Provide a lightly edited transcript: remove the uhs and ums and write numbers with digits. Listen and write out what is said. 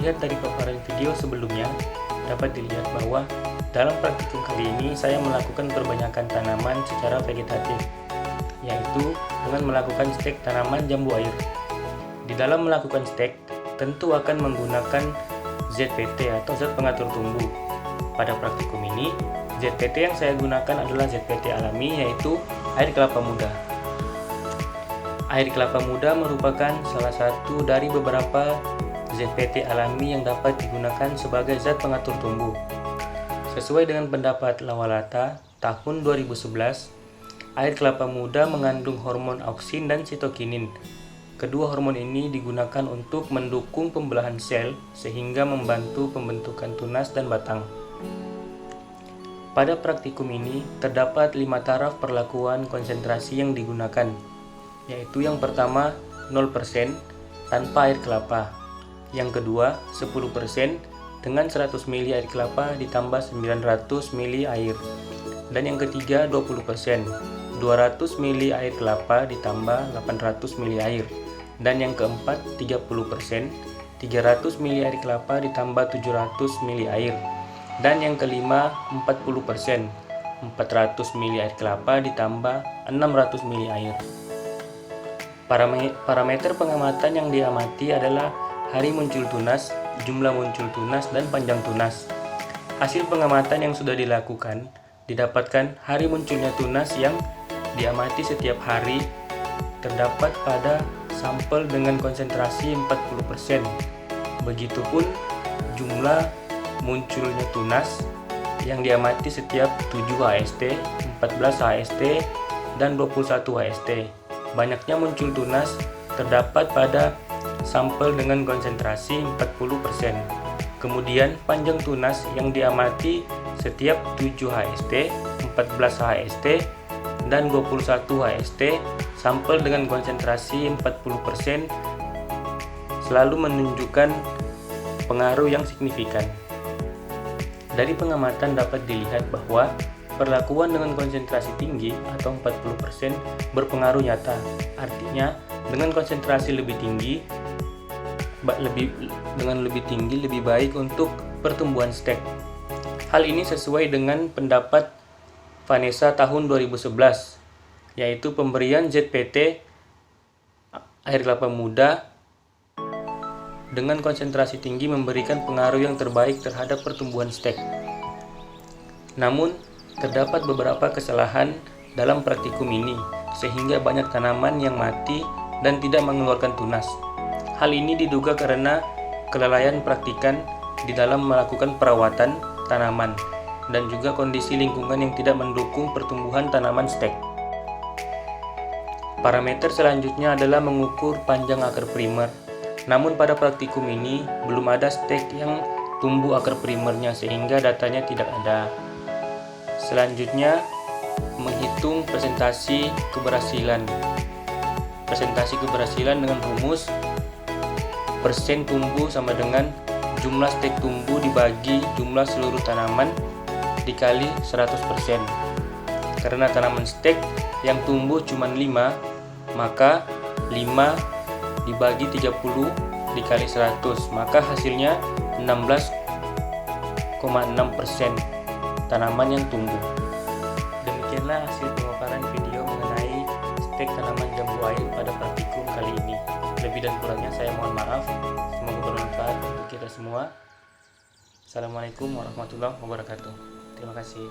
dilihat dari paparan video sebelumnya, dapat dilihat bahwa dalam praktikum kali ini saya melakukan perbanyakan tanaman secara vegetatif, yaitu dengan melakukan stek tanaman jambu air. Di dalam melakukan stek, tentu akan menggunakan ZPT atau zat pengatur tumbuh. Pada praktikum ini, ZPT yang saya gunakan adalah ZPT alami, yaitu air kelapa muda. Air kelapa muda merupakan salah satu dari beberapa ZPT alami yang dapat digunakan sebagai zat pengatur tumbuh. Sesuai dengan pendapat Lawalata tahun 2011, air kelapa muda mengandung hormon auksin dan sitokinin. Kedua hormon ini digunakan untuk mendukung pembelahan sel sehingga membantu pembentukan tunas dan batang. Pada praktikum ini terdapat 5 taraf perlakuan konsentrasi yang digunakan, yaitu yang pertama 0% tanpa air kelapa, yang kedua 10% dengan 100 ml air kelapa ditambah 900 ml air, dan yang ketiga 20%, 200 ml air kelapa ditambah 800 ml air, dan yang keempat 30%, 300 ml air kelapa ditambah 700 ml air, dan yang kelima 40%, 400 ml air kelapa ditambah 600 ml air. Parameter pengamatan yang diamati adalah hari muncul tunas, jumlah muncul tunas, dan panjang tunas. Hasil pengamatan yang sudah dilakukan didapatkan hari munculnya tunas yang diamati setiap hari terdapat pada sampel dengan konsentrasi 40%. Begitupun jumlah munculnya tunas yang diamati setiap 7 HST, 14 HST, dan 21 HST. Banyaknya muncul tunas terdapat pada sampel dengan konsentrasi 40%. Kemudian panjang tunas yang diamati setiap 7 HST, 14 HST, dan 21 HST, sampel dengan konsentrasi 40% selalu menunjukkan pengaruh yang signifikan. Dari pengamatan dapat dilihat bahwa perlakuan dengan konsentrasi tinggi atau 40% berpengaruh nyata. Artinya, dengan konsentrasi lebih tinggi lebih baik untuk pertumbuhan stek. Hal ini sesuai dengan pendapat Vanessa tahun 2011, yaitu pemberian ZPT air kelapa muda dengan konsentrasi tinggi memberikan pengaruh yang terbaik terhadap pertumbuhan stek. Namun, terdapat beberapa kesalahan dalam praktikum ini, sehingga banyak tanaman yang mati dan tidak mengeluarkan tunas. Hal ini diduga karena kelalaian praktikan di dalam melakukan perawatan tanaman dan juga kondisi lingkungan yang tidak mendukung pertumbuhan tanaman stek. Parameter selanjutnya adalah mengukur panjang akar primer. Namun pada praktikum ini belum ada stek yang tumbuh akar primernya sehingga datanya tidak ada. Selanjutnya, menghitung presentasi keberhasilan. Presentasi keberhasilan dengan rumus persen tumbuh sama dengan jumlah stek tumbuh dibagi jumlah seluruh tanaman dikali 100%. Karena tanaman stek yang tumbuh cuma 5, maka 5 dibagi 30 dikali 100, maka hasilnya 16,6% tanaman yang tumbuh. Demikianlah hasil pemaparan video mengenai stek tanaman jambu air pada praktikum kali ini. Lebih dan kurangnya saya mohon maaf. Semoga bermanfaat untuk kita semua. Assalamualaikum warahmatullahi wabarakatuh. Terima kasih.